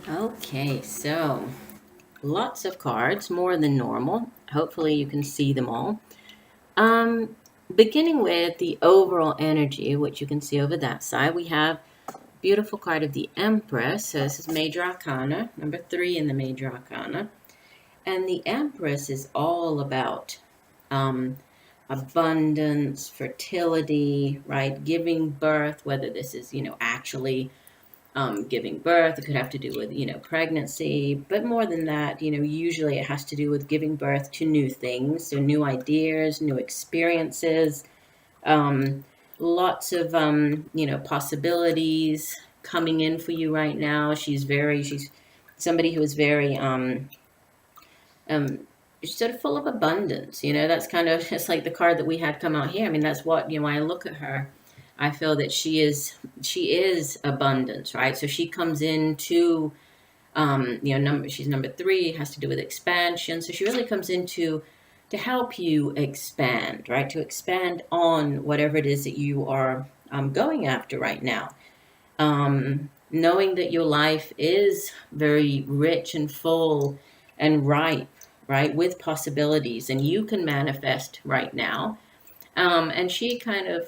Okay, so lots of cards, more than normal. Hopefully you can see them all. Um, Beginning with the overall energy, which you can see over that side, we have beautiful card of the Empress. So this is Major Arcana, number 3 in the Major Arcana. And the Empress is all about um, abundance, fertility, right? Giving birth, whether this is, actually giving birth. It could have to do with, pregnancy. But more than that, usually it has to do with giving birth to new things. So new ideas, new experiences, um, lots of, possibilities coming in for you right now. She's somebody who is very, um, sort of full of abundance. That's kind of, it's like the card that we had come out here. I mean, that's what, when I look at her, I feel that she is abundance, right? So she comes into, she's number 3, has to do with expansion. So she really comes into to help you expand, right? To expand on whatever it is that you are going after right now. Knowing that your life is very rich and full and ripe, right, with possibilities, and you can manifest right now. And she kind of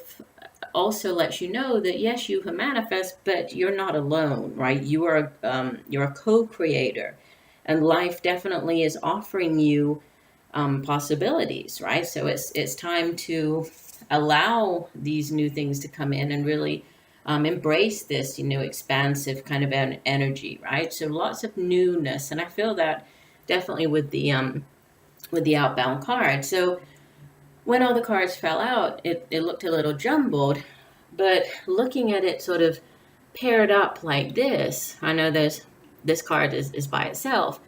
also lets you know that yes, you can manifest, but you're not alone, right? You're a co-creator, and life definitely is offering you possibilities, right? So it's time to allow these new things to come in and really embrace this, expansive kind of energy, right? So lots of newness, and I feel that definitely with the outbound card. So when all the cards fell out, it looked a little jumbled, but looking at it sort of paired up like this, I know this card is by itself.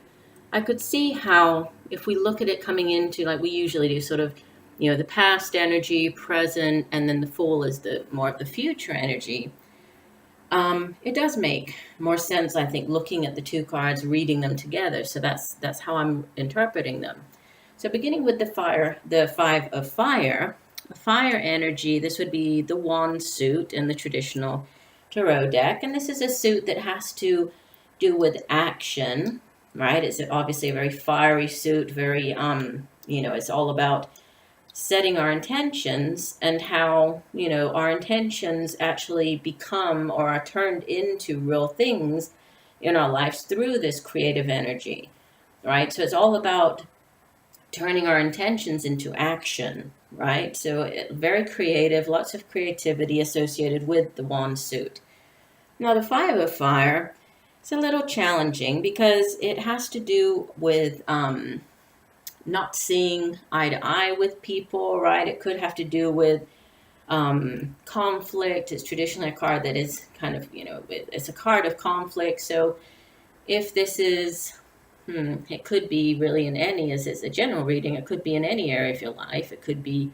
I could see how if we look at it coming into, like we usually do, sort of, the past energy, present, and then the Fool is the more of the future energy. It does make more sense, I think, looking at the two cards, reading them together. So that's how I'm interpreting them. So beginning with the 5 of Fire, fire energy, this would be the wand suit in the traditional tarot deck. And this is a suit that has to do with action, right? It's obviously a very fiery suit, very, it's all about setting our intentions and how, our intentions actually become or are turned into real things in our lives through this creative energy, right? So it's all about turning our intentions into action, right? So very creative, lots of creativity associated with the wand suit. Now, the 5 of Fire, it's a little challenging because it has to do with not seeing eye to eye with people, right? It could have to do with conflict. It's traditionally a card that is kind of, it's a card of conflict. So if this is, it could be really in any, as it's a general reading, it could be in any area of your life. It could be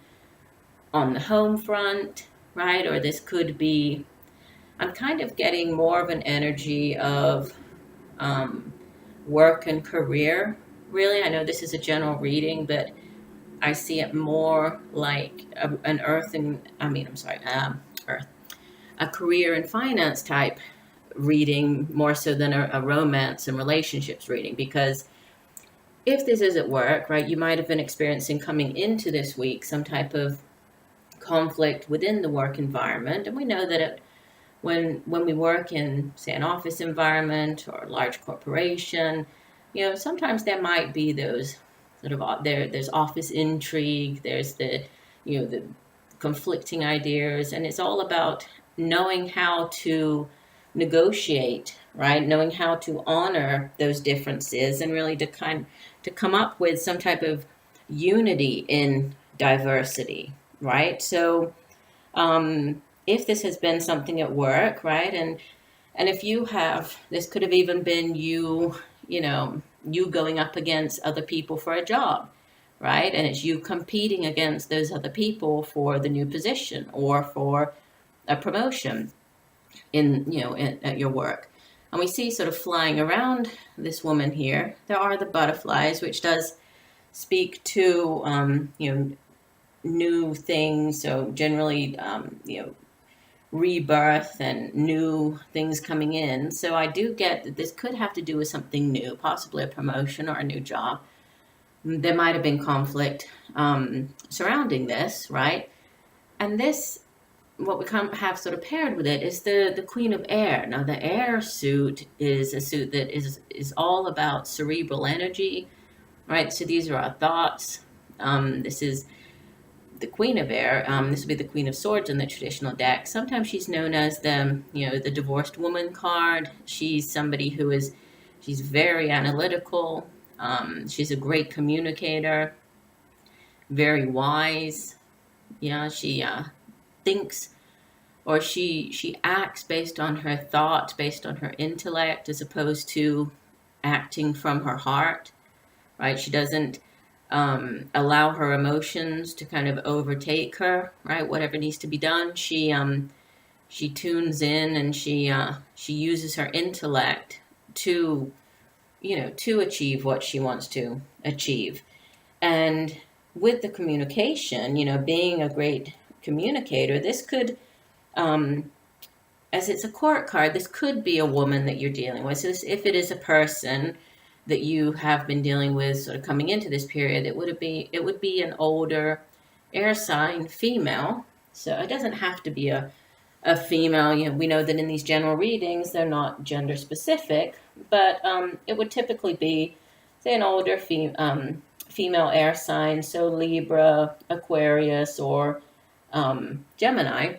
on the home front, right? Or this could be, I'm kind of getting more of an energy of um, work and career. Really, I know this is a general reading, but I see it more like an earth, a career and finance type reading more so than a romance and relationships reading. Because if this is at work, right, you might have been experiencing coming into this week some type of conflict within the work environment. And we know that when we work in, say, an office environment or a large corporation, sometimes there might be those sort of there's office intrigue, there's the conflicting ideas, and it's all about knowing how to negotiate, right? Knowing how to honor those differences and really to come up with some type of unity in diversity, right? So if this has been something at work, right, and if you have, this could have even been you going up against other people for a job, right? And it's you competing against those other people for the new position or for a promotion at your work. And we see sort of flying around this woman here, there are the butterflies, which does speak to, new things. So generally, rebirth and new things coming in. So I do get that this could have to do with something new, possibly a promotion or a new job. There might have been conflict surrounding this, right? And this, what we have sort of paired with it is the Queen of Air. Now, the air suit is a suit that is all about cerebral energy, right? So these are our thoughts. This is the Queen of Air. This would be the Queen of Swords in the traditional deck. Sometimes she's known as the divorced woman card. She's somebody she's very analytical. She's a great communicator, very wise. Yeah, she thinks, or she acts based on her thought, based on her intellect, as opposed to acting from her heart, right? She doesn't allow her emotions to kind of overtake her, right? Whatever needs to be done, she tunes in, and she uses her intellect to to achieve what she wants to achieve. And with the communication, being a great communicator, this could, as it's a court card, this could be a woman that you're dealing with. So if it is a person that you have been dealing with sort of coming into this period, it would be an older air sign female. So it doesn't have to be a female. We know that in these general readings, they're not gender specific, but it would typically be, say, an older female air sign, so Libra, Aquarius, or Gemini.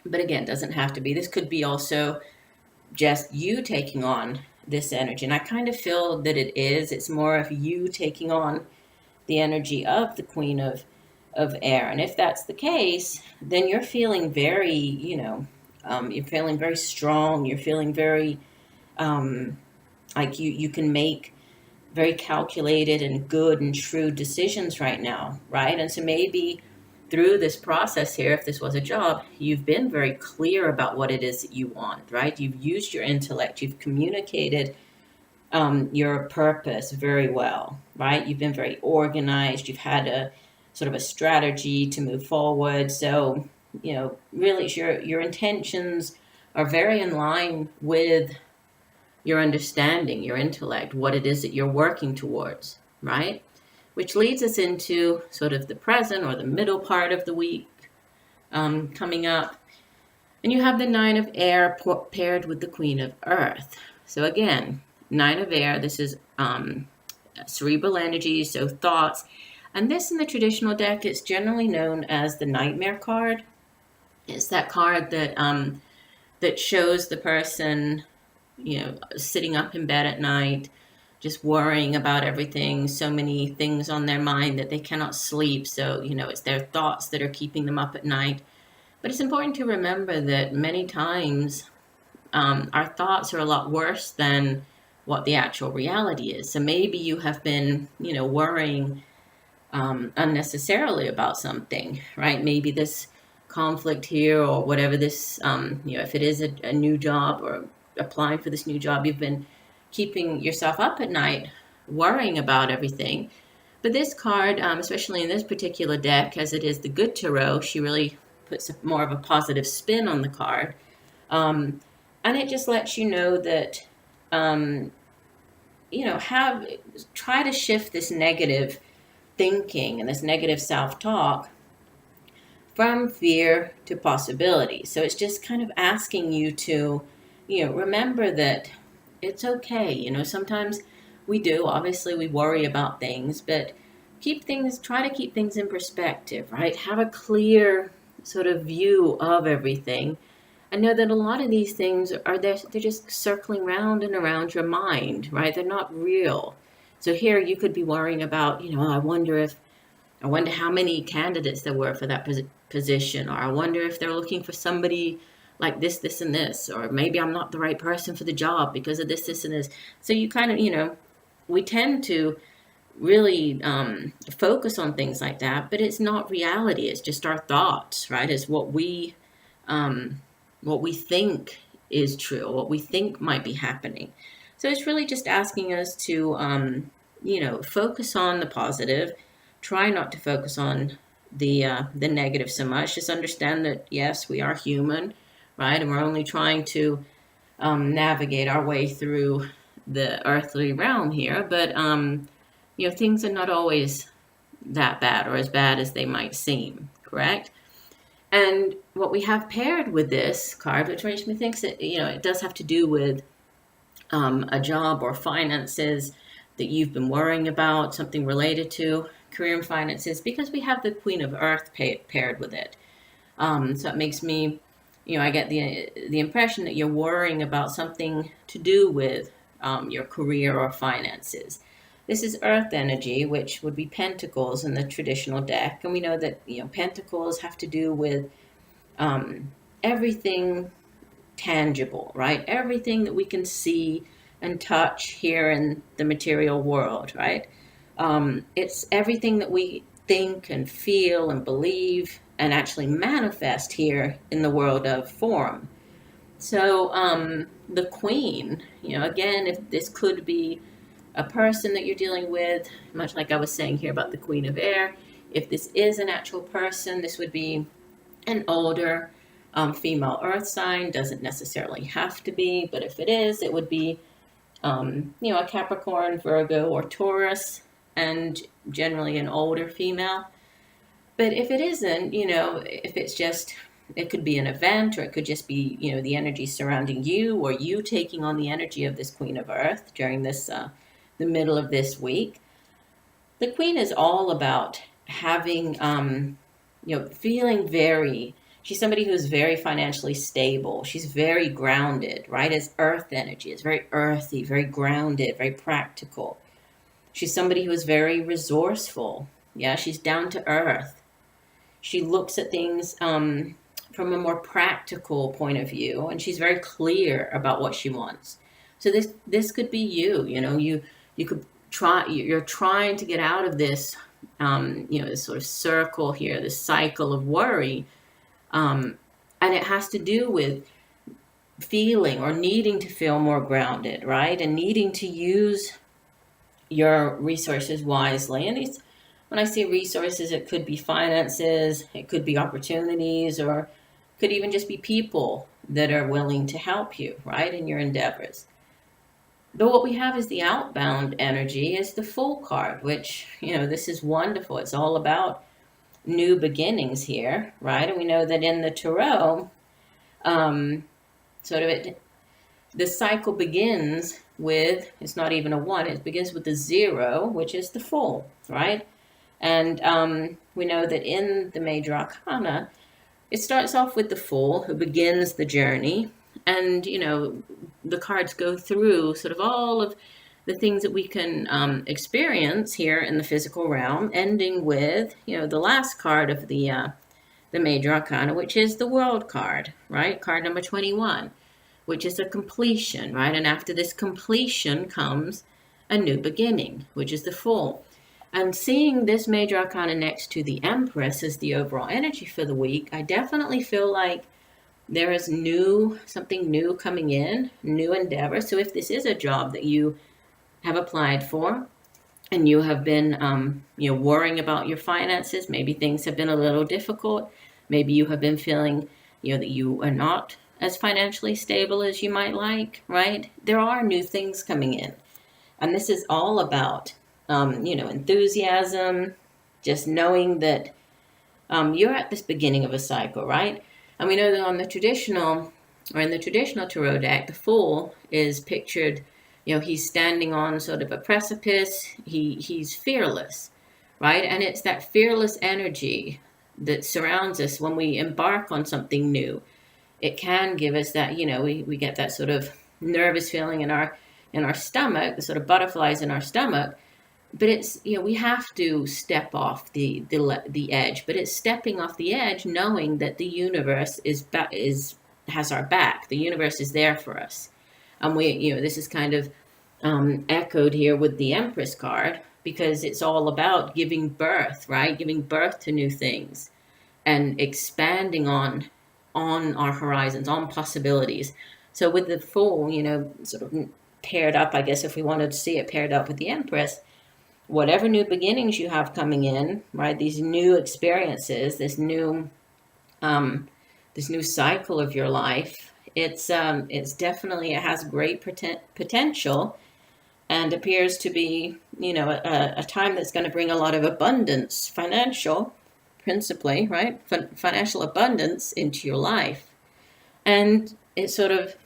But again, doesn't have to be. This could be also just you taking on this energy. And I kind of feel that it is. It's more of you taking on the energy of the Queen of Air. And if that's the case, then you're feeling very, you're feeling very strong. You're feeling very like you can make very calculated and good and shrewd decisions right now, right? And so maybe through this process here, if this was a job, you've been very clear about what it is that you want, right? You've used your intellect, you've communicated your purpose very well, right? You've been very organized, you've had a sort of a strategy to move forward. So, really your intentions are very in line with your understanding, your intellect, what it is that you're working towards, right? Which leads us into sort of the present or the middle part of the week coming up. And you have the Nine of Air paired with the Queen of Earth. So again, Nine of Air, this is cerebral energy, so thoughts. And this in the traditional deck is generally known as the Nightmare card. It's that card that shows the person, sitting up in bed at night, just worrying about everything, so many things on their mind that they cannot sleep. So, it's their thoughts that are keeping them up at night. But it's important to remember that many times our thoughts are a lot worse than what the actual reality is. So maybe you have been, worrying unnecessarily about something, right? Maybe this conflict here or whatever this, if it is a new job or applying for this new job, you've been keeping yourself up at night worrying about everything. But this card, especially in this particular deck, as it is the Good Tarot, she really puts more of a positive spin on the card. And it just lets you know that, try to shift this negative thinking and this negative self-talk from fear to possibility. So it's just kind of asking you to, remember that it's okay. Sometimes obviously we worry about things, but try to keep things in perspective, right? Have a clear sort of view of everything. And know that a lot of these things they're just circling round and around your mind, right? They're not real. So here you could be worrying about, I wonder how many candidates there were for that position, or I wonder if they're looking for somebody like this, this, and this, or maybe I'm not the right person for the job because of this, and this. So you kind of, we tend to really focus on things like that, but it's not reality. It's just our thoughts, right? It's what we think is true, what we think might be happening. So it's really just asking us to, focus on the positive. Try not to focus on the negative so much. Just understand that, yes, we are human. right? And we're only trying to navigate our way through the earthly realm here. But, things are not always that bad or as bad as they might seem, correct? And what we have paired with this card, which makes me think that, it does have to do with a job or finances that you've been worrying about, something related to career and finances, because we have the Queen of Earth paired with it. So it makes me, I get the impression that you're worrying about something to do with your career or finances. This is Earth energy, which would be Pentacles in the traditional deck, and we know that Pentacles have to do with everything tangible, right? Everything that we can see and touch here in the material world, right? It's everything that we think and feel and believe and actually manifest here in the world of form. So the Queen, again, if this could be a person that you're dealing with, much like I was saying here about the Queen of Air, if this is an actual person, this would be an older female earth sign. Doesn't necessarily have to be, but if it is, it would be a Capricorn, Virgo, or Taurus, and generally an older female. But if it isn't, if it's just, it could be an event, or it could just be, the energy surrounding you, or you taking on the energy of this Queen of Earth during this, the middle of this week. The Queen is all about having, feeling very, she's somebody who's very financially stable. She's very grounded, right? As earth energy. It's very earthy, very grounded, very practical. She's somebody who is very resourceful. Yeah, she's down to earth. She looks at things from a more practical point of view, and she's very clear about what she wants. So this could be you. You could try. You're trying to get out of this, this sort of circle here, this cycle of worry. And it has to do with feeling or needing to feel more grounded, right? And needing to use your resources wisely. And when I say resources, it could be finances, it could be opportunities, or could even just be people that are willing to help you, right, in your endeavors. But what we have is the outbound energy, is the Fool card, which, this is wonderful. It's all about new beginnings here, right? And we know that in the tarot, the cycle begins with, it's not even a 1, it begins with the 0, which is the Fool, right? And we know that in the major arcana, it starts off with the Fool, who begins the journey. And, the cards go through sort of all of the things that we can experience here in the physical realm, ending with, the last card of the major arcana, which is the World card, right? Card number 21, which is a completion, right? And after this completion comes a new beginning, which is the Fool. And seeing this major arcana next to the Empress as the overall energy for the week, I definitely feel like there is something new coming in, new endeavor. So if this is a job that you have applied for and you have been, worrying about your finances, maybe things have been a little difficult. Maybe you have been feeling, that you are not as financially stable as you might like, right? There are new things coming in. And this is all about, enthusiasm, just knowing that you're at this beginning of a cycle, right? And we know that in the traditional tarot deck, the Fool is pictured, he's standing on sort of a precipice. He's fearless, right? And it's that fearless energy that surrounds us when we embark on something new. It can give us that, we get that sort of nervous feeling in our stomach, the sort of butterflies in our stomach. But it's, we have to step off the edge, but it's stepping off the edge knowing that the universe has our back. The universe is there for us. And this is kind of echoed here with the Empress card, because it's all about giving birth, right? Giving birth to new things and expanding on our horizons, on possibilities. So with the Fool, sort of paired up, I guess, if we wanted to see it paired up with the Empress, whatever new beginnings you have coming in, right? These new experiences, this new this new cycle of your life, it's definitely, it has great potential, and appears to be, a time that's going to bring a lot of abundance, financial, principally, right? Financial abundance into your life. And it sort of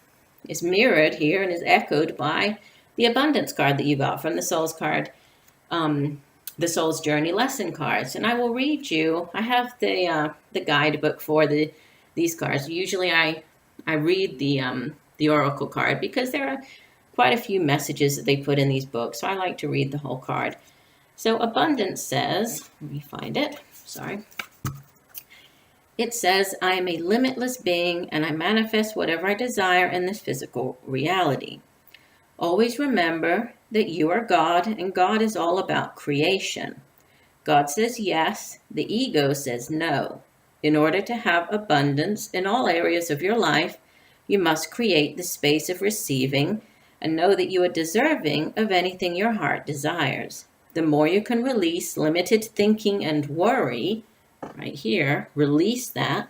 is mirrored here and is echoed by the abundance card that you got from the Soul's card, the Soul's Journey lesson cards. And I will read you. I have the guidebook for these cards. Usually, I read the Oracle card because there are quite a few messages that they put in these books. So I like to read the whole card. So abundance says, let me find it. Sorry. It says, I am a limitless being and I manifest whatever I desire in this physical reality. Always remember that you are God and God is all about creation. God says yes, the ego says no. In order to have abundance in all areas of your life, you must create the space of receiving and know that you are deserving of anything your heart desires. The more you can release limited thinking and worry, right here, release that,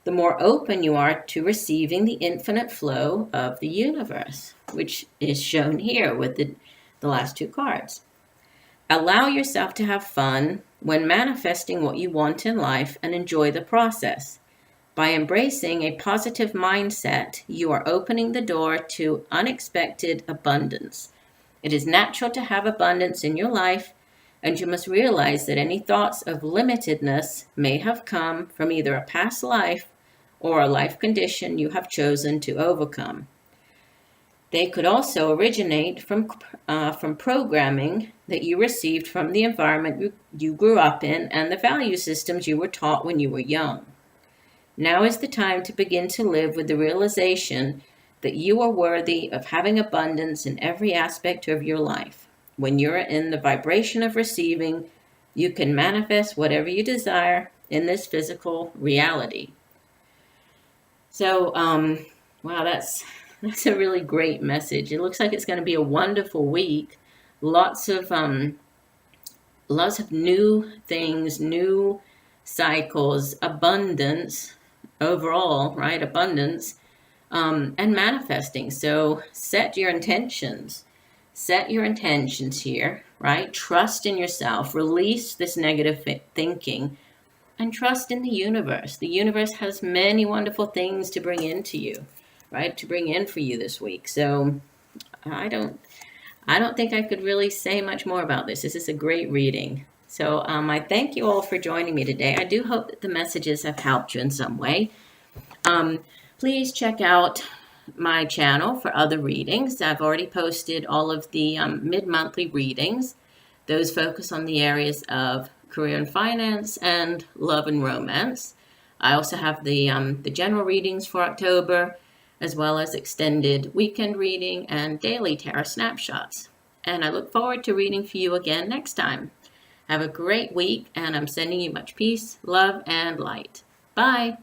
the more open you are to receiving the infinite flow of the universe, which is shown here with the last two cards. Allow yourself to have fun when manifesting what you want in life and enjoy the process. By embracing a positive mindset, you are opening the door to unexpected abundance. It is natural to have abundance in your life, and you must realize that any thoughts of limitedness may have come from either a past life or a life condition you have chosen to overcome. They could also originate from programming that you received from the environment you grew up in and the value systems you were taught when you were young. Now is the time to begin to live with the realization that you are worthy of having abundance in every aspect of your life. When you're in the vibration of receiving, you can manifest whatever you desire in this physical reality. So, wow, that's a really great message. It looks like it's going to be a wonderful week. Lots of new things, new cycles, abundance overall, right? Abundance, and manifesting. So set your intentions. Set your intentions here, right? Trust in yourself. Release this negative thinking and trust in the universe. The universe has many wonderful things to bring into you, right? To bring in for you this week. So I don't think I could really say much more about this. This is a great reading. So I thank you all for joining me today. I do hope that the messages have helped you in some way. Please check out my channel for other readings. I've already posted all of the mid-monthly readings. Those focus on the areas of career and finance and love and romance. I also have the general readings for October, as well as extended weekend reading and daily tarot snapshots. And I look forward to reading for you again next time. Have a great week, and I'm sending you much peace, love, and light. Bye.